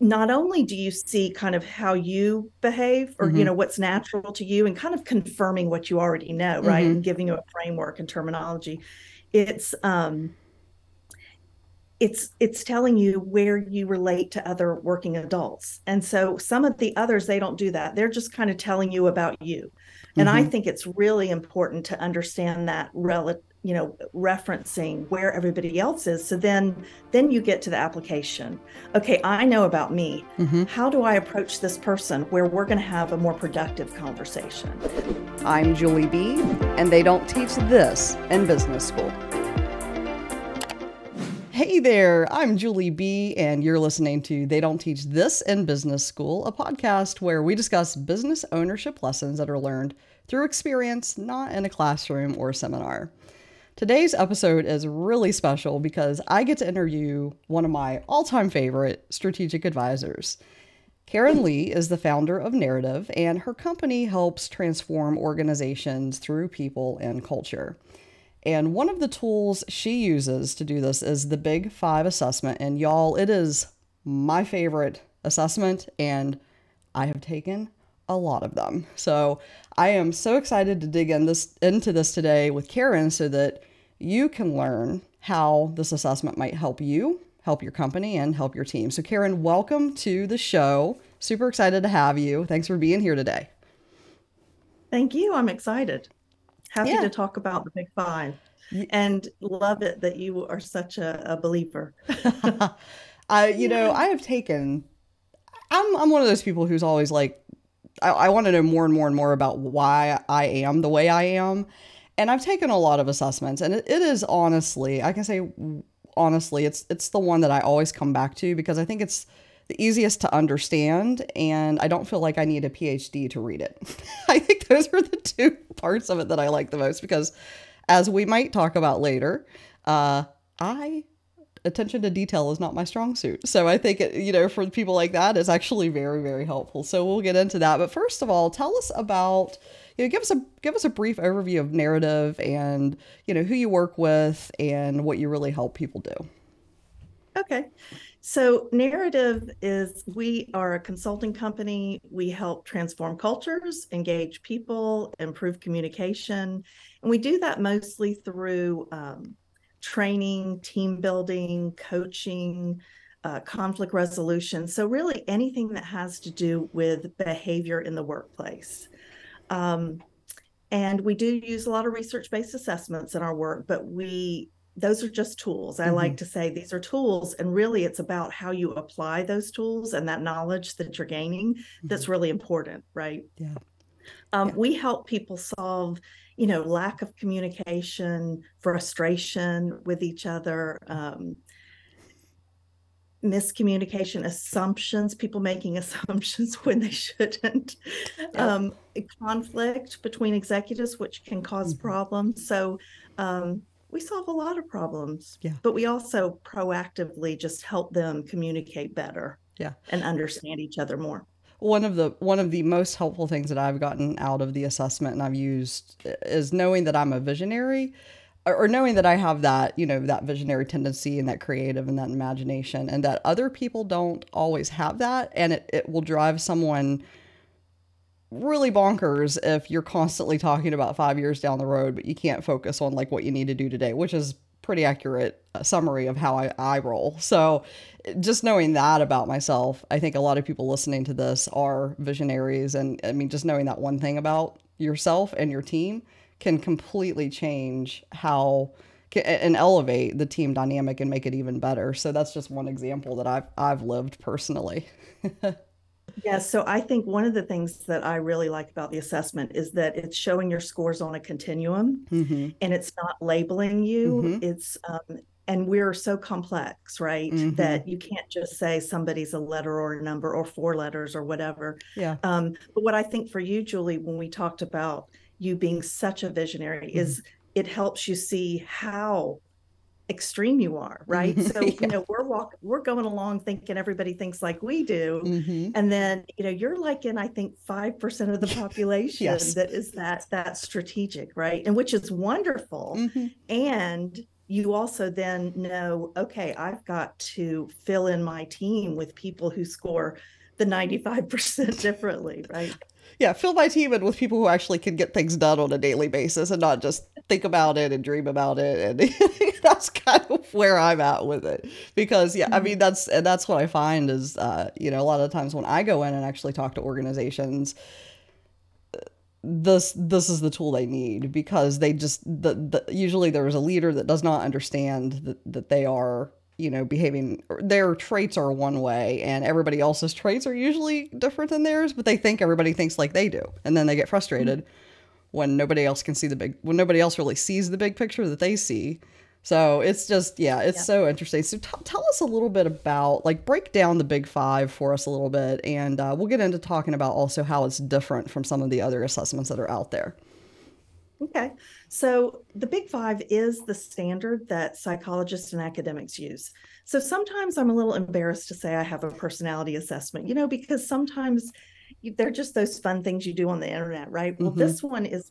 not only do you see kind of how you behave or, Mm-hmm. what's natural to you and kind of confirming what you already know, right? Mm-hmm. And giving you a framework and terminology. It's, um, it's telling you where you relate to other working adults. And so some of the others, they don't do that. They're just kind of telling you about you. And I Mm-hmm. think it's really important to understand that referencing where everybody else is. So then you get to the application. Okay, I know about me. Mm-hmm. How do I approach this person where we're going to have a more productive conversation? I'm Julie B, and they don't teach this in business school. Hey there, I'm Julie B, and you're listening to They Don't Teach This in Business School, a podcast where we discuss business ownership lessons that are learned through experience, not in a classroom or seminar. Today's episode is really special because I get to interview one of my all-time favorite strategic advisors. Caryn Lee is the founder of Narrative, and her company helps transform organizations through people and culture. And one of the tools she uses to do this is the Big Five assessment. And y'all, it is my favorite assessment, and I have taken a lot of them. So I am so excited to dig into this today with Caryn so that you can learn how this assessment might help you, help your company, and help your team. So Caryn, welcome to the show. Super excited to have you. Thanks for being here today. Thank you. I'm excited. Happy Yeah. to talk about the Big Five and love it that you are such a believer. I have taken. I'm one of those people who's always like, I want to know more and more and more about why I am the way I am, and I've taken a lot of assessments, and it is honestly, I can say honestly, it's the one that I always come back to because I think it's the easiest to understand, and I don't feel like I need a PhD to read it. I think those are the two parts of it that I like the most because, as we might talk about later, I attention to detail is not my strong suit. So I think for people like that, it's actually very, very helpful. So we'll get into that. But first of all, tell us about, give us a brief overview of Narrative and, who you work with and what you really help people do. Okay. So Narrative we are a consulting company. We help transform cultures, engage people, improve communication. And we do that mostly through training, team building, coaching, conflict resolution. So really anything that has to do with behavior in the workplace. Um, and we do use a lot of research-based assessments in our work, but those are just tools. I Mm-hmm. like to say these are tools, and really it's about how you apply those tools and that knowledge that you're gaining Mm-hmm. that's really important, right? Yeah. Yeah. We help people solve, lack of communication, frustration with each other, miscommunication, assumptions, people making assumptions when they shouldn't, Yep. conflict between executives, which can cause Mm-hmm. problems. So we solve a lot of problems, Yeah. but we also proactively just help them communicate better Yeah. and understand each other more. One of the most helpful things that I've gotten out of the assessment and I've used is knowing that I'm a visionary or knowing that I have that, that visionary tendency and that creative and that imagination and that other people don't always have that. And it will drive someone really bonkers if you're constantly talking about 5 years down the road, but you can't focus on like what you need to do today, which is pretty accurate summary of how I roll. So just knowing that about myself, I think a lot of people listening to this are visionaries. And I mean, just knowing that one thing about yourself and your team can completely change how and elevate the team dynamic and make it even better. So that's just one example that I've lived personally. Yes, so I think one of the things that I really like about the assessment is that it's showing your scores on a continuum Mm-hmm. and it's not labeling you. Mm-hmm. And we're so complex, right? Mm-hmm. That you can't just say somebody's a letter or a number or four letters or whatever. Yeah. But what I think for you, Julie, when we talked about you being such a visionary, Mm-hmm. is it helps you see how extreme you are, right? Mm-hmm. So Yeah. we're going along thinking everybody thinks like we do, Mm-hmm. and then you're like in, I think, 5% of the population Yes. that is that strategic, right? And which is wonderful. Mm-hmm. And you also then know, okay, I've got to fill in my team with people who score the 95% differently, right? Yeah, fill my team in with people who actually can get things done on a daily basis and not just think about it and dream about it. And that's kind of where I'm at with it. Because yeah, I mean that's what I find is a lot of times when I go in and actually talk to organizations, this is the tool they need because they just usually there's a leader that does not understand that they are behaving, their traits are one way and everybody else's traits are usually different than theirs, but they think everybody thinks like they do, and then they get frustrated when nobody else can see when nobody else really sees the big picture that they see. So it's just, yeah, it's so interesting. So tell us a little bit about, like, break down the big five for us a little bit, and we'll get into talking about also how it's different from some of the other assessments that are out there. Okay. So the big five is the standard that psychologists and academics use. So sometimes I'm a little embarrassed to say I have a personality assessment, because sometimes they're just those fun things you do on the internet, right? Well, this one is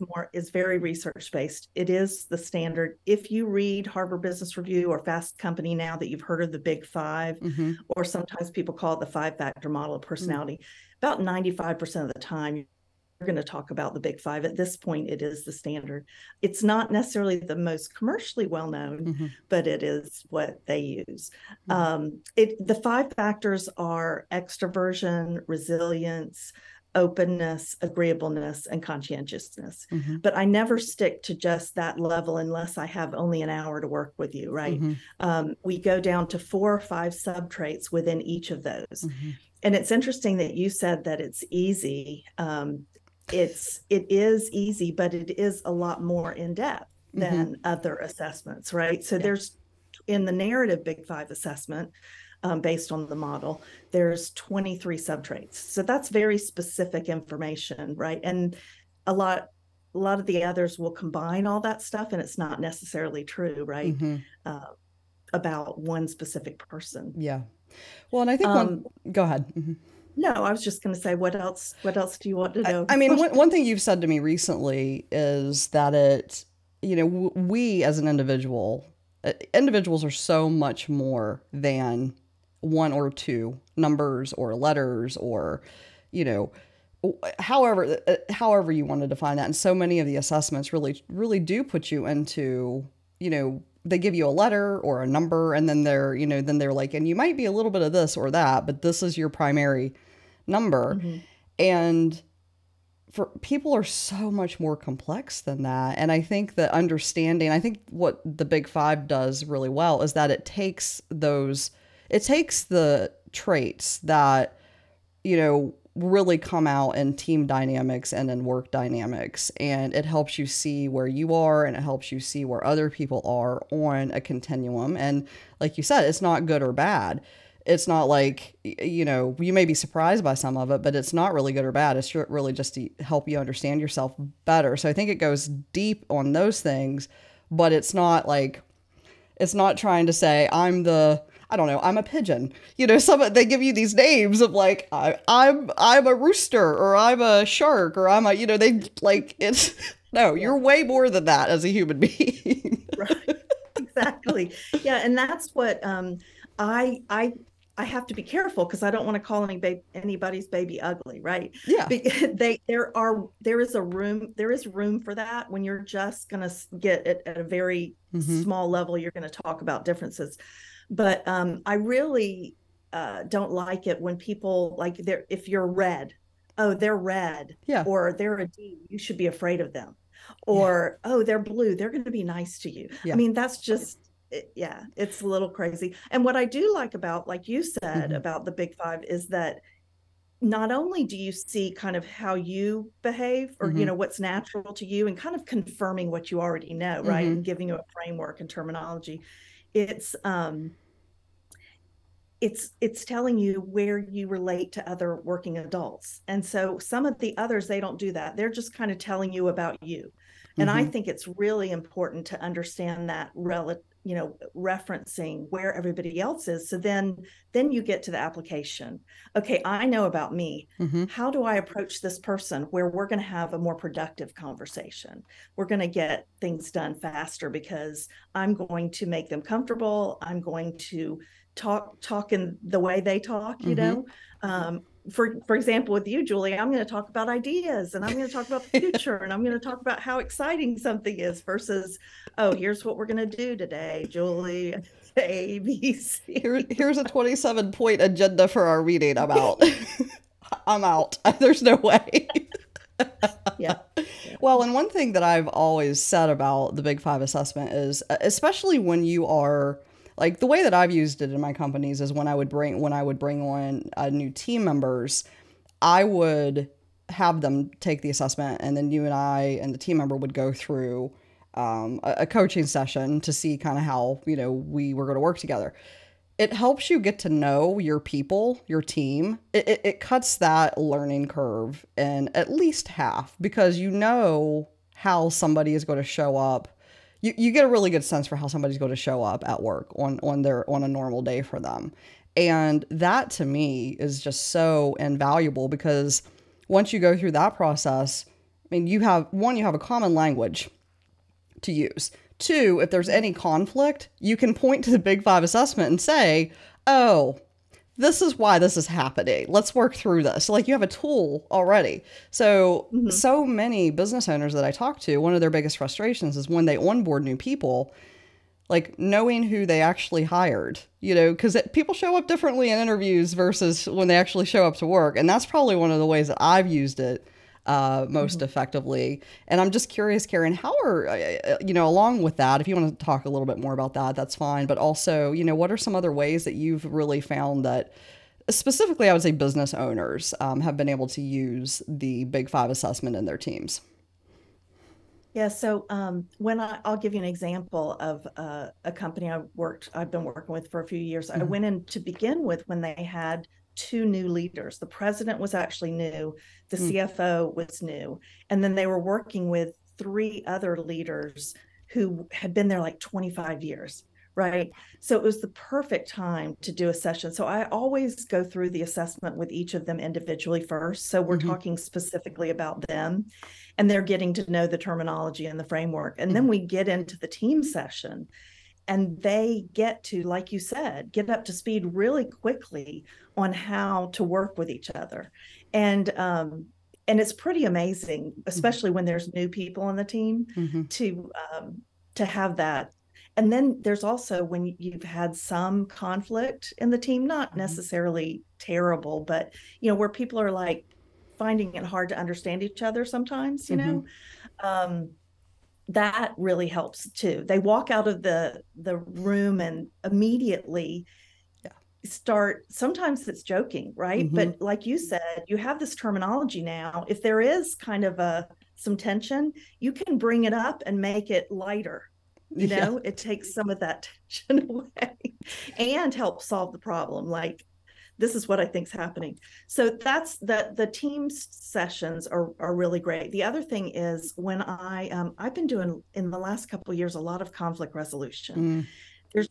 very research based. It is the standard. If you read Harvard Business Review or Fast Company now, that you've heard of the big five, or sometimes people call it the 5-factor model of personality, about 95% of the time going to talk about the big five. At this point, it is the standard. It's not necessarily the most commercially well known, but it is what they use. The 5 factors are extroversion, resilience, openness, agreeableness, and conscientiousness. But I never stick to just that level unless I have only an hour to work with you, right? We go down to 4 or 5 sub-traits within each of those. And it's interesting that you said that it's easy. It is easy, but it is a lot more in depth than other assessments, right? So there's, in the narrative Big Five assessment, based on the model, there's 23 subtraits. So that's very specific information, right? And a lot of the others will combine all that stuff, and it's not necessarily true, right? About one specific person. Yeah. Well, and I think go ahead. No, I was just going to say, what else do you want to know? I mean, one thing you've said to me recently is that we as an individuals are so much more than 1 or 2 numbers or letters or, however you want to define that. And so many of the assessments really do put you into, they give you a letter or a number, and then they're like, and you might be a little bit of this or that, but this is your primary number. And for people are so much more complex than that. And I think that I think what the Big Five does really well is that it takes the traits that, really come out in team dynamics and in work dynamics. And it helps you see where you are, and it helps you see where other people are on a continuum. And like you said, it's not good or bad. It's not like, you may be surprised by some of it, but it's not really good or bad. It's really just to help you understand yourself better. So I think it goes deep on those things, but it's not trying to say I'm a pigeon. They give you these names of like, I'm a rooster, or I'm a shark, or I'm a, it's, no, you're way more than that as a human being. Right. Exactly. Yeah. And that's what, I have to be careful because I don't want to call anybody's baby ugly, right? Yeah. There is room for that when you're just going to get it at a very small level. You're going to talk about differences. But I really don't like it when people, like, if you're red, oh, they're red, or they're a D, you should be afraid of them, or oh, they're blue, they're going to be nice to you. I mean, that's just, it's a little crazy. And what I do like about, like you said, about the Big Five is that not only do you see kind of how you behave, or what's natural to you, and kind of confirming what you already know, right, and giving you a framework and terminology. It's telling you where you relate to other working adults. And so some of the others, they don't do that. They're just kind of telling you about you. And I think it's really important to understand that referencing where everybody else is. So then you get to the application. Okay, I know about me. Mm-hmm. How do I approach this person where we're going to have a more productive conversation? We're going to get things done faster because I'm going to make them comfortable. I'm going to talk in the way they talk, Mm-hmm. For example, with you, Julie, I'm going to talk about ideas, and I'm going to talk about the future, and I'm going to talk about how exciting something is versus, oh, here's what we're going to do today, Julie. A, B, C. Here's a 27-point agenda for our meeting. I'm out. I'm out. There's no way. Yeah. Yeah. Well, and one thing that I've always said about the Big Five assessment is, especially when you are like the way that I've used it in my companies is when I would bring on new team members, I would have them take the assessment, and then you and I and the team member would go through a coaching session to see kind of how we were going to work together. It helps you get to know your people, your team. It cuts that learning curve in at least half because you know how somebody is going to show up. You get a really good sense for how somebody's going to show up at work on a normal day for them. And that to me is just so invaluable because once you go through that process, I mean, you have a common language to use. Two, if there's any conflict, you can point to the Big Five assessment and say, oh, this is why this is happening. Let's work through this. Like you have a tool already. So, so many business owners that I talk to, one of their biggest frustrations is when they onboard new people, like knowing who they actually hired, because people show up differently in interviews versus when they actually show up to work. And that's probably one of the ways that I've used it most effectively. And I'm just curious, Caryn, how are, along with that, if you want to talk a little bit more about that, that's fine. But also, what are some other ways that you've really found that specifically, I would say business owners have been able to use the Big Five assessment in their teams? Yeah. So I'll give you an example of a company I've been working with for a few years. I went in to begin with when they had two new leaders. The president was actually new, the CFO was new, and then they were working with three other leaders who had been there like 25 years, right? So it was the perfect time to do a session. So I always go through the assessment with each of them individually first. So we're talking specifically about them, and they're getting to know the terminology and the framework. And then we get into the team session, and they get to, like you said, get up to speed really quickly on how to work with each other. And it's pretty amazing, especially when there's new people on the team, to have that. And then there's also when you've had some conflict in the team, not necessarily terrible, but where people are like finding it hard to understand each other sometimes, that really helps too. They walk out of the room and immediately start, sometimes it's joking, right? But like you said, you have this terminology now. If there is kind of some tension, you can bring it up and make it lighter. It takes some of that tension away and help solve the problem. Like, this is what I think is happening. So that's the team sessions are really great. The other thing is when I've been doing in the last couple of years a lot of conflict resolution. There's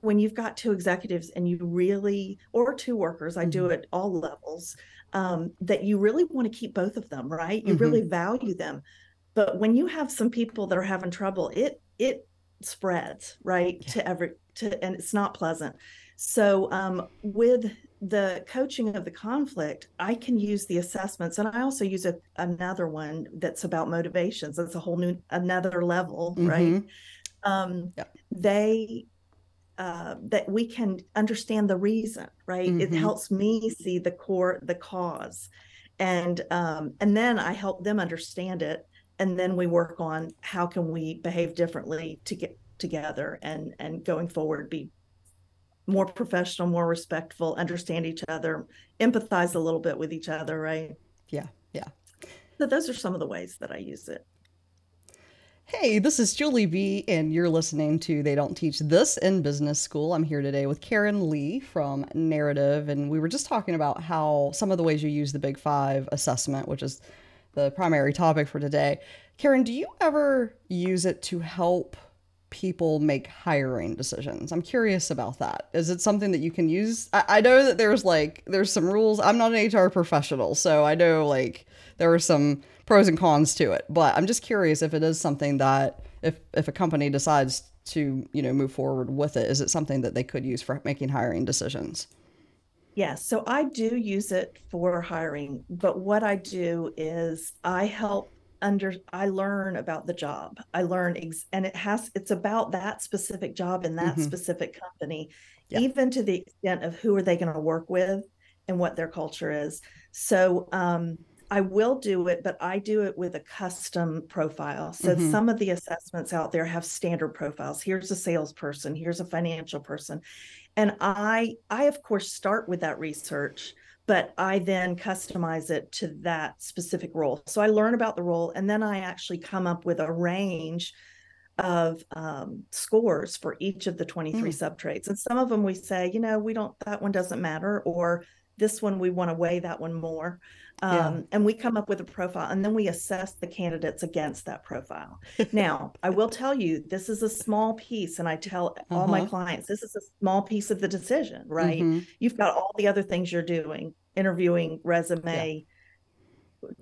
when you've got two executives and you really, or two workers, I do it all levels, that you really want to keep both of them, right? You really value them. But when you have some people that are having trouble, it spreads, right, and it's not pleasant. So with the coaching of the conflict, I can use the assessments, and I also use another one that's about motivations. That's a whole another level, right? That we can understand the reason, right? It helps me see the cause, and then I help them understand it, and then we work on how can we behave differently to get together and going forward, be more professional, more respectful, understand each other, empathize a little bit with each other, right? Yeah. So those are some of the ways that I use it. Hey, this is Julie B, and you're listening to They Don't Teach This in Business School. I'm here today with Caryn Lee from Narrative, and we were just talking about how some of the ways you use the Big Five assessment, which is the primary topic for today. Caryn, do you ever use it to help people make hiring decisions? I'm curious about that. Is it something that you can use? I know that there's some rules. I'm not an HR professional, so I know like there are some pros and cons to it. But I'm just curious if it is something that if a company decides to, move forward with it, is it something that they could use for making hiring decisions? Yes, so I do use it for hiring, but what I do is I learn about the job. And it's about that specific job in that Mm-hmm. specific company, Yeah. even to the extent of who are they going to work with and what their culture is. So I will do it, but I do it with a custom profile. So Mm-hmm. some of the assessments out there have standard profiles. Here's a salesperson, here's a financial person, and I of course start with that research, but I then customize it to that specific role. So I learn about the role, and then I actually come up with a range of scores for each of the 23 Mm. subtraits. And some of them we say, we don't, that one doesn't matter, or this one we want to weigh that one more. Yeah. And we come up with a profile, and then we assess the candidates against that profile. Now, I will tell you, this is a small piece, and I tell all my Uh-huh. clients, this is a small piece of the decision, right? Mm-hmm. You've got all the other things you're doing, interviewing, Yeah. resume,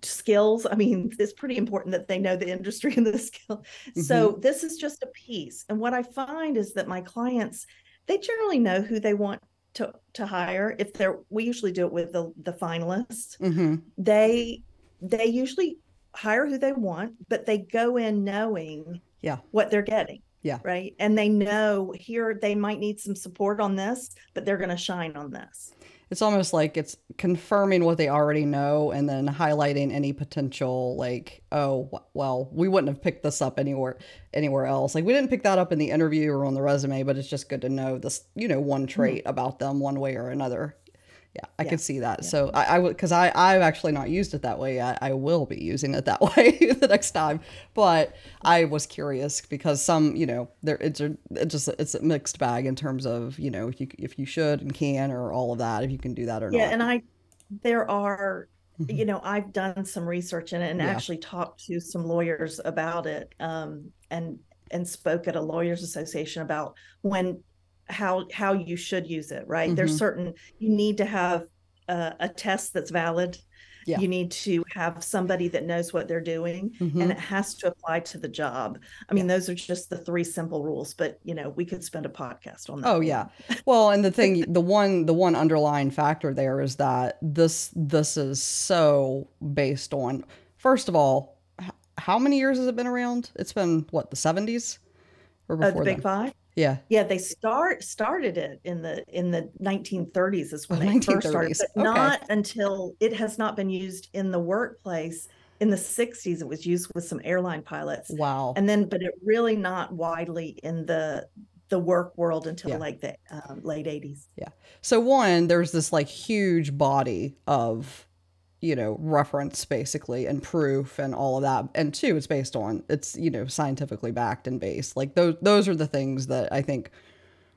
skills. I mean, it's pretty important that they know the industry and the skill. Mm-hmm. So this is just a piece. And what I find is that my clients, they generally know who they want to hire. If they're, we usually do it with the finalists. Mm-hmm. They usually hire who they want, but they go in knowing Yeah. what they're getting. Yeah. Right. And they know here they might need some support on this, but they're going to shine on this. It's almost like it's confirming what they already know and then highlighting any potential like, oh, well, we wouldn't have picked this up anywhere else. Like we didn't pick that up in the interview or on the resume, but it's just good to know this, one trait about them one way or another. Yeah, I could see that. Yeah. So I would, because I've actually not used it that way. I will be using it that way the next time. But I was curious because some, it's a mixed bag in terms of, if you should and can or all of that, if you can do that or Yeah. not. And there are, Mhm. I've done some research in it and Yeah. actually talked to some lawyers about it, and spoke at a lawyers association about how you should use it, right? There's Hmm. certain, you need to have a test that's valid. Yeah. You need to have somebody that knows what they're doing, and Hmm. it has to apply to the job. I Yeah. mean, those are just the three simple rules, but we could spend a podcast on that Oh yeah. alone. Well, and the one underlying factor there is that this is so based on, first of all, how many years has it been around? It's been what, the 70s or The before Big then? Five. Yeah. Yeah, they started it in the 1930s is Oh, when they first started, 1930s. but Okay. not until it has not been used in the workplace. In the 60s, it was used with some airline pilots, Wow. and then but it really not widely in the work world until Yeah. like the late 80s. Yeah. So one, there's this like huge body of, reference basically and proof and all of that. And two, it's based on it's, scientifically backed and based. Like those are the things that I think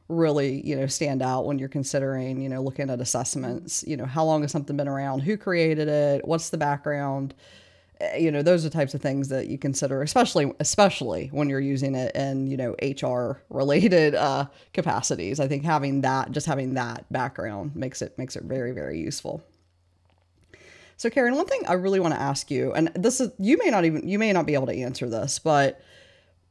really, stand out when you're considering, looking at assessments, how long has something been around, who created it, what's the background, those are types of things that you consider, especially when you're using it in, HR related capacities. I think having that background makes it very, very useful. So Caryn, one thing I really want to ask you, and this is, you may not be able to answer this, but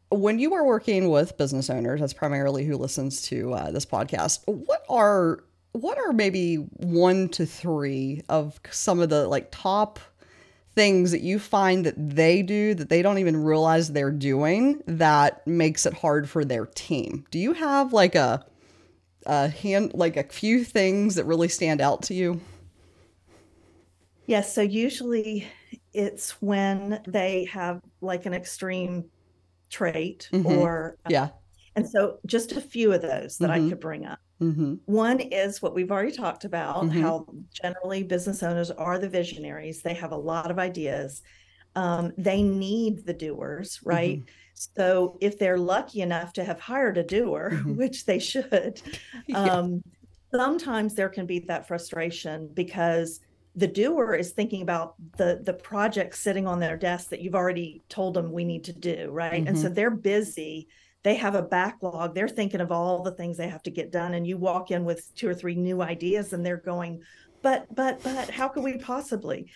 when you are working with business owners, that's primarily who listens to this podcast. What are maybe 1 to 3 of some of the like top things that you find that they do that they don't even realize they're doing that makes it hard for their team? Do you have like a few things that really stand out to you? Yes, so usually it's when they have like an extreme trait, Mm-hmm. or Yeah. and so just a few of those that I Mm-hmm. could bring up. Mm-hmm. One is what we've already talked about, Mm-hmm. how generally business owners are the visionaries. They have a lot of ideas. They need the doers, Mm-hmm. right? So if they're lucky enough to have hired a doer, Mm-hmm. which they should, Yeah. um, sometimes there can be that frustration because the doer is thinking about the project sitting on their desk that you've already told them we need to do, right? And Mm-hmm. so they're busy they have a backlog. They're thinking of all the things they have to get done. And you walk in with 2 or 3 new ideas and they're going, but how could we possibly?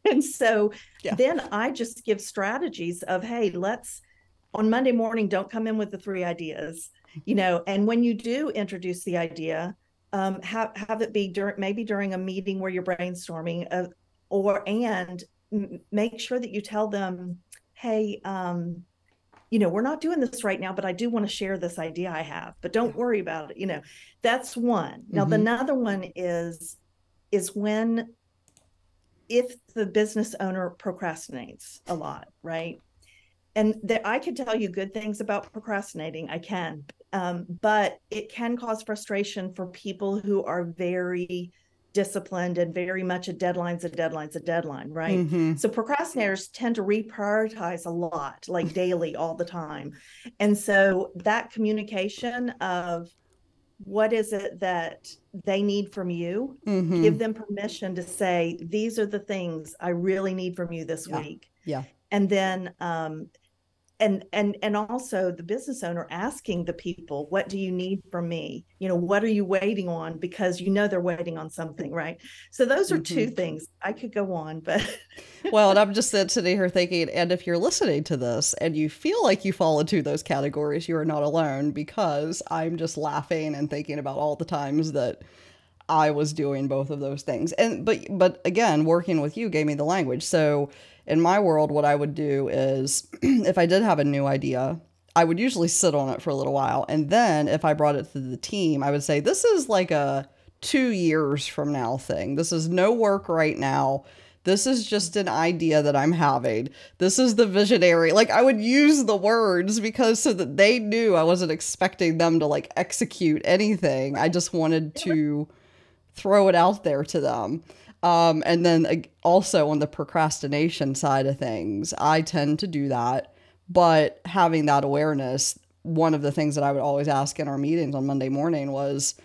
And so Yeah. then I just give strategies of, hey, let's on Monday morning, don't come in with the 3 ideas, and when you do introduce the idea, have it be during a meeting where you're brainstorming, and make sure that you tell them, hey, we're not doing this right now, but I do want to share this idea I have, but don't worry about it. That's one. Now, the another one is when, if the business owner procrastinates a lot, right? And I could tell you good things about procrastinating. I can, but it can cause frustration for people who are very disciplined and very much a deadline's a deadline's a deadline, right? So procrastinators tend to reprioritize a lot, like daily, all the time. And so that communication of what is it that they need from you, give them permission to say, these are the things I really need from you this week. Yeah. And then and also the business owner asking the people, what do you need from me? What are you waiting on? Because they're waiting on something, right? So those are 2 things. I could go on, but Well, and I'm just sitting here thinking, and if you're listening to this and you feel like you fall into those categories, you are not alone, because I'm just laughing and thinking about all the times that I was doing both of those things. And but again, working with you gave me the language. So in my world, what I would do is if I did have a new idea, I would usually sit on it for a little while. And then if I brought it to the team, I would say, this is like a 2 years from now thing. This is no work right now. This is just an idea that I'm having. This is the visionary. Like, I would use the words because so that they knew I wasn't expecting them to like execute anything. I just wanted to throw it out there to them. And then also on the procrastination side of things, I tend to do that. But having that awareness, one of the things that I would always ask in our meetings on Monday morning was,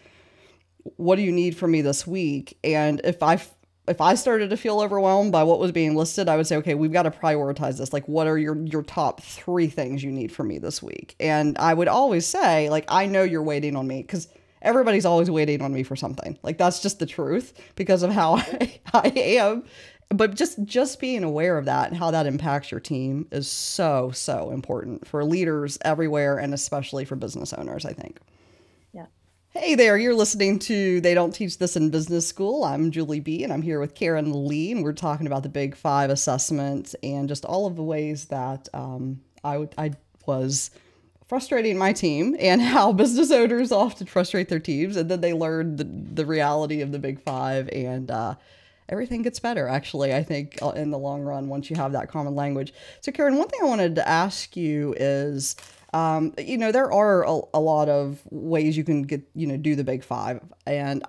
what do you need from me this week? And if I started to feel overwhelmed by what was being listed, I would say, okay, we've got to prioritize this. Like, what are your top 3 things you need from me this week? And I would always say, like, I know you're waiting on me, because everybody's always waiting on me for something. Like, that's just the truth because of how I am. But just being aware of that and how that impacts your team is so, so important for leaders everywhere, and especially for business owners, I think. Yeah. Hey there, you're listening to They Don't Teach This in Business School. I'm Julie B, and I'm here with Caryn Lee, and we're talking about the Big 5 assessment and just all of the ways that I was frustrating my team, and how business owners often frustrate their teams, and then they learn the reality of the Big 5, and everything gets better, actually, I think, in the long run, once you have that common language. So, Caryn, one thing I wanted to ask you is, there are a lot of ways you can do the Big 5, and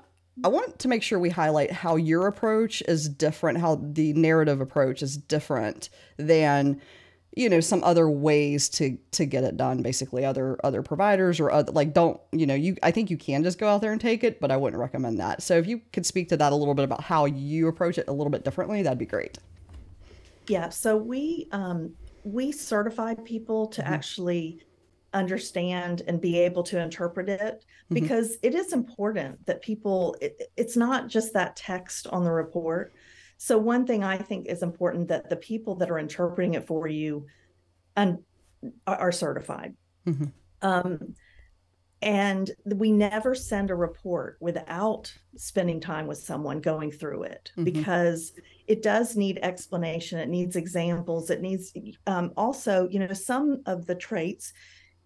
I want to make sure we highlight how your approach is different, how the narrative approach is different than some other ways to get it done, basically other providers or other, like, don't, I think you can just go out there and take it, but I wouldn't recommend that. So if you could speak to that a little bit about how you approach it a little bit differently, that'd be great. Yeah. So we certify people to actually understand and be able to interpret it, because it is important that it's not just that text on the report. So one thing I think is important, that the people that are interpreting it for you are certified. And we never send a report without spending time with someone going through it, because it does need explanation. It needs examples. It needs also, some of the traits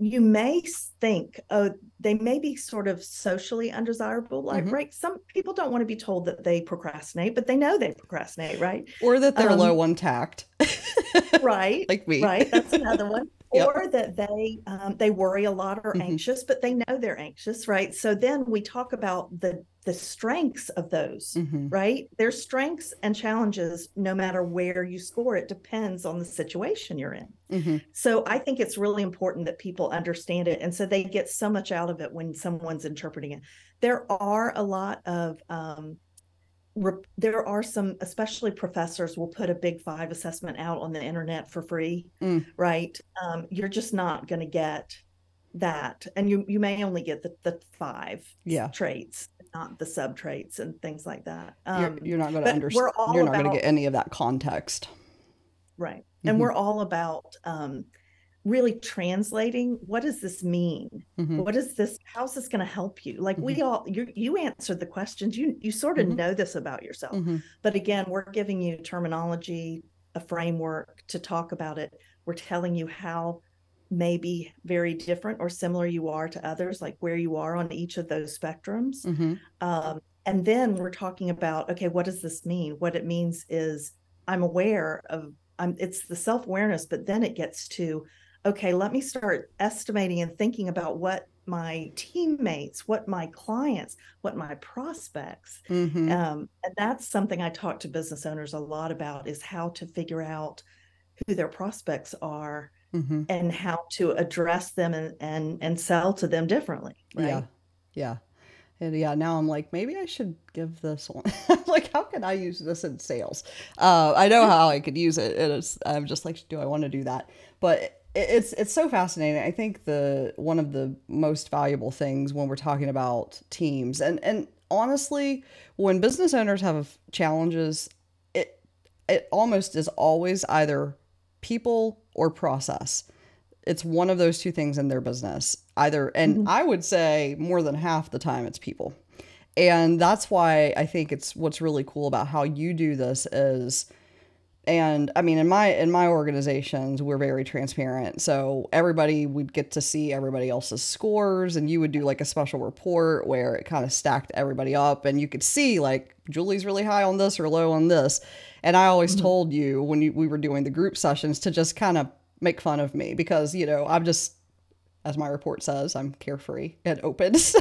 you may think, oh, they may be sort of socially undesirable. Like, right, some people don't want to be told that they procrastinate, but they know they procrastinate, right? Or that they're low on tact. Right. Like me. Right. That's another one. Yep. Or that they worry a lot or anxious, but they know they're anxious, right? So then we talk about the strengths of those, right? There's strengths and challenges no matter where you score. It depends on the situation you're in. So I think it's really important that people understand it. And so they get so much out of it when someone's interpreting it. There are a lot of there are some, especially professors will put a Big 5 assessment out on the internet for free, right? You're just not going to get that, and you may only get the five Yeah. traits, not the sub traits and things like that. You're not going to But we're you're all not going to get about, any of that context. right, and Hmm. we're all about really translating, what does this mean? Hmm. What is this? How's this going to help you? Like, Hmm. you answered the questions. You sort of Hmm. know this about yourself, Hmm. but again, we're giving you terminology, a framework to talk about it. We're telling you how maybe very different or similar you are to others, like where you are on each of those spectrums. Hmm. And then we're talking about, okay, what does this mean? What it means is I'm aware of, it's the self-awareness, but then it gets to, okay, let me start estimating and thinking about what my teammates, what my clients, what my prospects. Hmm. And that's something I talk to business owners a lot about, is how to figure out who their prospects are Hmm. and how to address them and sell to them differently, Yeah. right? Yeah. And yeah, now I'm like, maybe I should give this one. Like, how can I use this in sales? I know how I could use it. I'm just like, do I want to do that? But it's so fascinating. I think the one of the most valuable things when we're talking about teams, and honestly, when business owners have challenges, it it almost is always either people or process. It's one of those two things in their business. Either, and Mm-hmm. I would say more than half the time it's people. And that's why I think it's what's really cool about how you do this is, and I mean in my organizations we're very transparent. So everybody would get to see everybody else's scores, and you would do like a special report where it kind of stacked everybody up and you could see like Julie's really high on this or low on this. And I always Mm-hmm. told you when we were doing the group sessions to just kind of make fun of me because, I'm just, as my report says, I'm carefree and open. So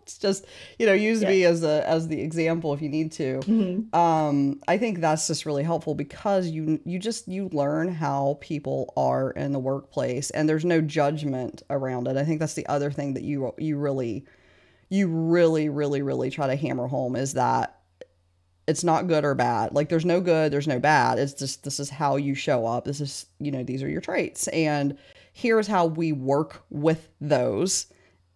it's just, use Yeah. me as the example if you need to. Mm-hmm. I think that's just really helpful because you learn how people are in the workplace and there's no judgment around it. I think that's the other thing that you really try to hammer home is that it's not good or bad. Like there's no good, there's no bad. It's just this is how you show up. This is, these are your traits. And here's how we work with those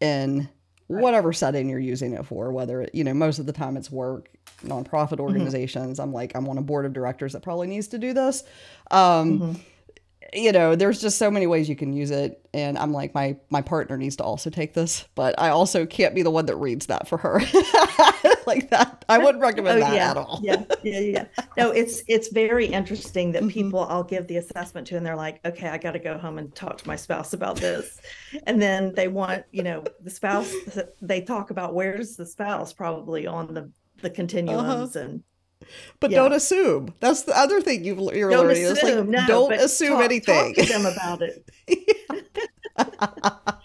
in Right. whatever setting you're using it for, whether most of the time it's work, nonprofit Mm-hmm. organizations. I'm on a board of directors that probably needs to do this. Um, Mm-hmm. there's just so many ways you can use it. And I'm like, my partner needs to also take this, but I also can't be the one that reads that for her. Like that. I wouldn't Oh recommend that yeah, at all. yeah, yeah, yeah. No, it's very interesting that Hmm. people I'll give the assessment to, and they're like, okay, I got to go home and talk to my spouse about this, and then they want, the spouse. They talk about where's the spouse probably on the Uh-huh. continuums, and But don't yeah, assume. That's the other thing you're don't learning. It's like, assume, no, don't but assume talk anything. to them about it.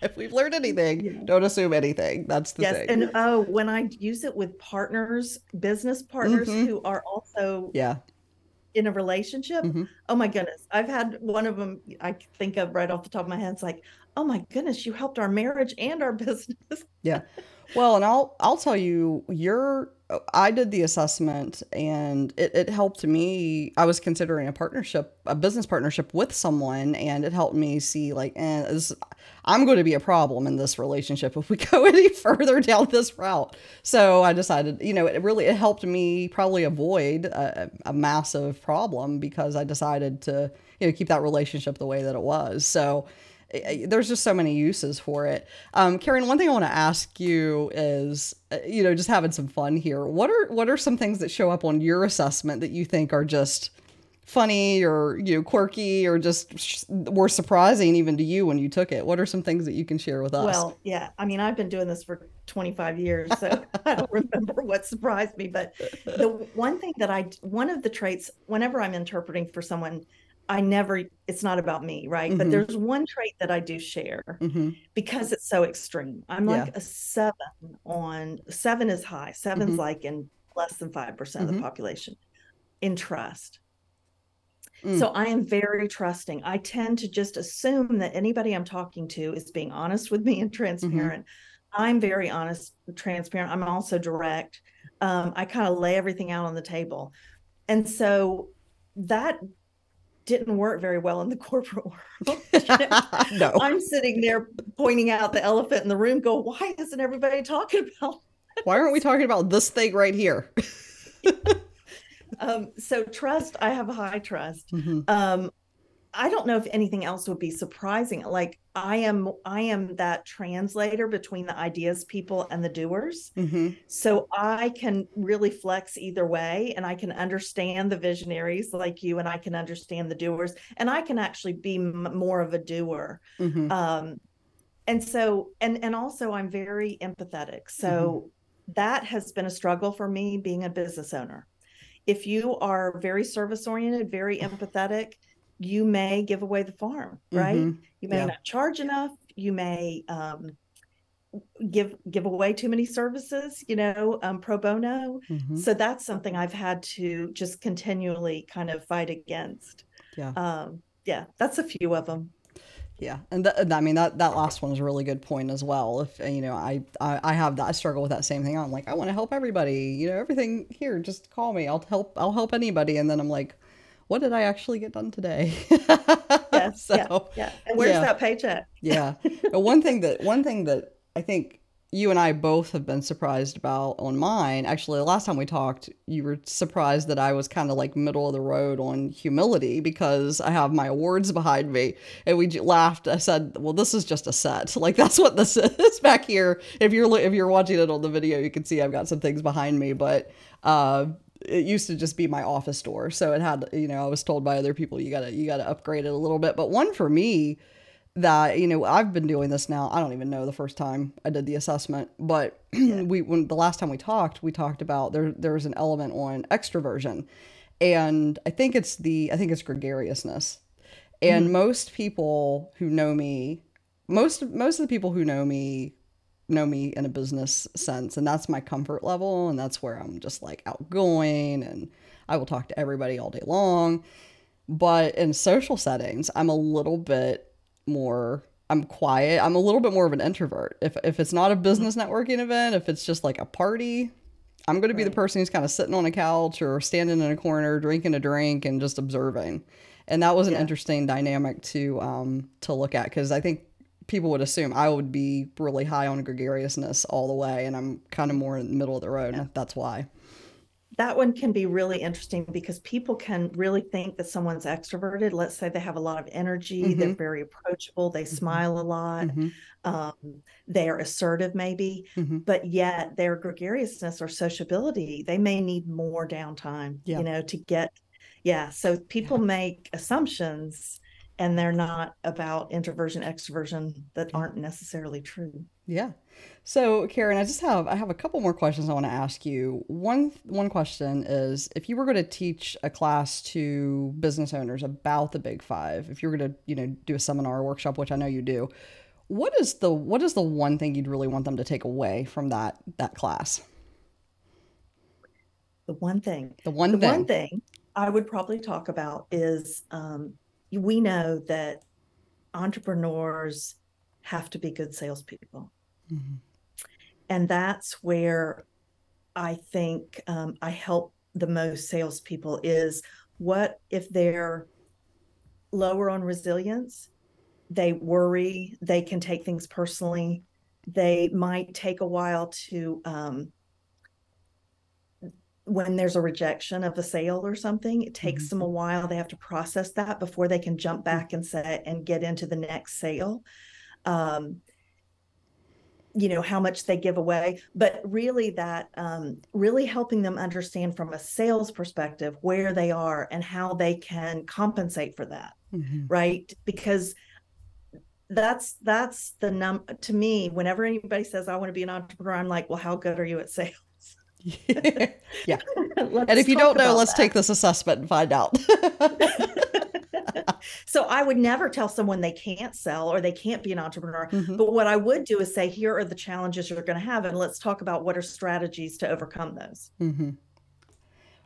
If we've learned anything, Yeah. don't assume anything. That's the Yes, thing. and oh, when I use it with partners, business partners Hmm. who are also Yeah. in a relationship, Hmm. oh my goodness, I've had one of them I think of right off the top of my head. It's like, oh my goodness, you helped our marriage and our business. Yeah. Well, and I'll tell you, I did the assessment and it helped me. I was considering a business partnership with someone, and it helped me see like, I'm going to be a problem in this relationship if we go any further down this route. So I decided, it helped me probably avoid a massive problem because I decided to, keep that relationship the way that it was. So there's just so many uses for it. Caryn, one thing I want to ask you is, just having some fun here. What are some things that show up on your assessment that you think are just funny or quirky or just were surprising even to you when you took it? What are some things that you can share with us? Well, yeah, I mean, I've been doing this for 25 years, so I don't remember what surprised me. But the one thing one of the traits, whenever I'm interpreting for someone, it's not about me, right? But Mm-hmm. there's one trait that I do share Mm-hmm. because it's so extreme. I'm Yeah. like a seven is high. Seven's Mm-hmm. like in less than 5% of the Mm-hmm. population in trust. Mm. So I am very trusting. I tend to just assume that anybody I'm talking to is being honest with me and Mm-hmm. transparent. I'm very honest, transparent. I'm also direct. I kind of lay everything out on the table. And so that didn't work very well in the corporate world. You know, No. I'm sitting there pointing out the elephant in the room, go, why isn't everybody talking about Why aren't we talking about this thing right here? so trust, I have a high trust. Mm-hmm. I don't know if anything else would be surprising. Like I am that translator between the ideas people and the doers. Mm-hmm. So I can really flex either way, and I can understand the visionaries like you, and I can understand the doers, and I can actually be more of a doer. Mm-hmm. And so, and also I'm very empathetic. Mm-hmm. So that has been a struggle for me being a business owner. If you are very service oriented, very empathetic, you may give away the farm, right? Mm-hmm. You may not charge enough. You may give away too many services, pro bono. Mm-hmm. So that's something I've had to just continually kind of fight against. Yeah. Yeah, that's a few of them. Yeah, and I mean that last one is a really good point as well. If I have that, I struggle with that same thing. I'm like, I want to help everybody. Everything here. Just call me. I'll help. I'll help anybody. And then I'm like, what did I actually get done today? Yes. So, yeah. And where's that paycheck? Yeah. But one thing that I think you and I both have been surprised about on mine. Actually, the last time we talked, you were surprised that I was kind of like middle of the road on humility because I have my awards behind me. And we laughed. I said, "Well, this is just a set. Like that's what this is back here. If you're watching it on the video, you can see I've got some things behind me, but it used to just be my office door. So it had, I was told by other people, you gotta upgrade it a little bit. But one for me that, I've been doing this now. I don't even know the first time I did the assessment, but when the last time we talked about there was an element on extroversion, and I think it's gregariousness. And most people who know me, most of the people who know me in a business sense, and that's my comfort level, and that's where I'm just like outgoing and I will talk to everybody all day long. But in social settings, I'm quiet. I'm a little bit more of an introvert. If it's not a business networking event, if it's just like a party, I'm going to be the person who's kind of sitting on a couch or standing in a corner, drinking a drink and just observing. And that was an interesting dynamic to look at, because I think people would assume I would be really high on gregariousness all the way, and I'm kind of more in the middle of the road. And that's why. That one can be really interesting because people can really think that someone's extroverted. Let's say they have a lot of energy, they're very approachable, they smile a lot, they're assertive maybe, but yet their gregariousness or sociability, they may need more downtime, to get, so people make assumptions and they're not about introversion, extroversion that aren't necessarily true. Yeah. So, Caryn, I have a couple more questions I want to ask you. One question is, if you were going to teach a class to business owners about the Big Five, if you were going to, do a seminar or workshop, which I know you do, what is the one thing you'd really want them to take away from that class? The one thing I would probably talk about is, we know that entrepreneurs have to be good salespeople. And that's where I think I help the most salespeople is, what if they're lower on resilience? They worry, they can take things personally. They might take a while to, when there's a rejection of a sale or something, it takes them a while. They have to process that before they can jump back and get into the next sale. How much they give away, but really that really helping them understand from a sales perspective where they are and how they can compensate for that, right? Because that's the to me, whenever anybody says I want to be an entrepreneur, I'm like, well, how good are you at sales? Yeah. And if you don't know, let's take this assessment and find out. So I would never tell someone they can't sell or they can't be an entrepreneur. But what I would do is say, here are the challenges you're going to have, and let's talk about what are strategies to overcome those.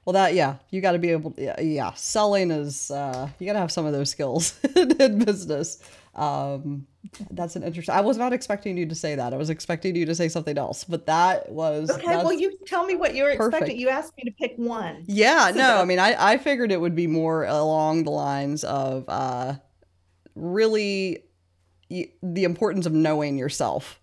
Well, you got to be able to, selling is, you got to have some of those skills in business. That's an interesting. I was not expecting you to say that. I was expecting you to say something else, but that was okay. Well, you tell me what you were perfect. expecting. You asked me to pick one. Yeah, no, I mean, I figured it would be more along the lines of really the importance of knowing yourself.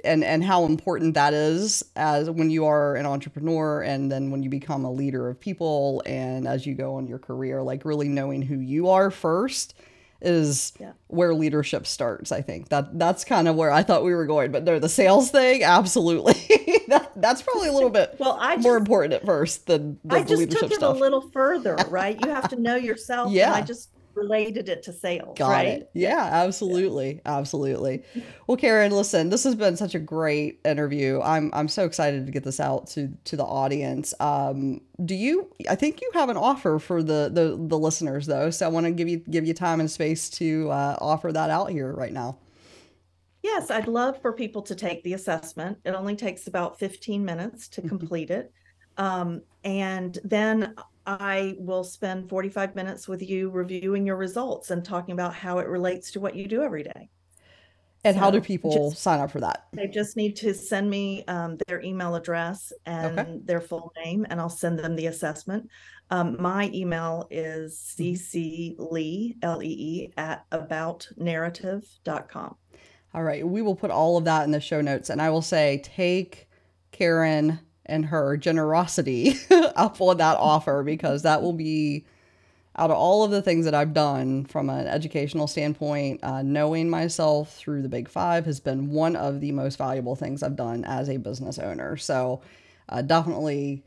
And how important that is as when you are an entrepreneur, and then when you become a leader of people, and as you go on your career, like really knowing who you are first is where leadership starts. I think that's kind of where I thought we were going, but no, the sales thing, absolutely. That's probably a little bit more important at first than the leadership stuff. I just took it a little further, right? You have to know yourself. Yeah. And I just related it to sales. Got it. Yeah, absolutely. Yeah. Absolutely. Well, Caryn, listen, this has been such a great interview. I'm so excited to get this out to the audience. I think you have an offer for the listeners though. So I want to give you time and space to offer that out here right now. Yes, I'd love for people to take the assessment. It only takes about 15 minutes to complete it. And then I will spend 45 minutes with you reviewing your results and talking about how it relates to what you do every day. And how do people sign up for that? They just need to send me their email address and their full name, and I'll send them the assessment. My email is cclee, Lee, at aboutnarrative.com. All right. We will put all of that in the show notes. And I will say, take Caryn and her generosity up on that offer, because that will be, out of all of the things that I've done from an educational standpoint, knowing myself through the Big Five has been one of the most valuable things I've done as a business owner. So definitely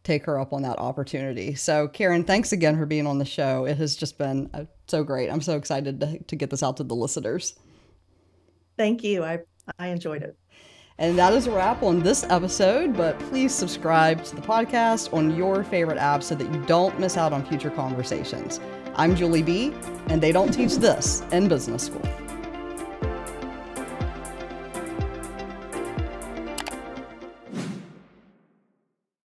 take her up on that opportunity. So Caryn, thanks again for being on the show. It has just been so great. I'm so excited to get this out to the listeners. Thank you. I enjoyed it. And that is a wrap on this episode, but please subscribe to the podcast on your favorite app so that you don't miss out on future conversations. I'm Julie B, and they don't teach this in business school.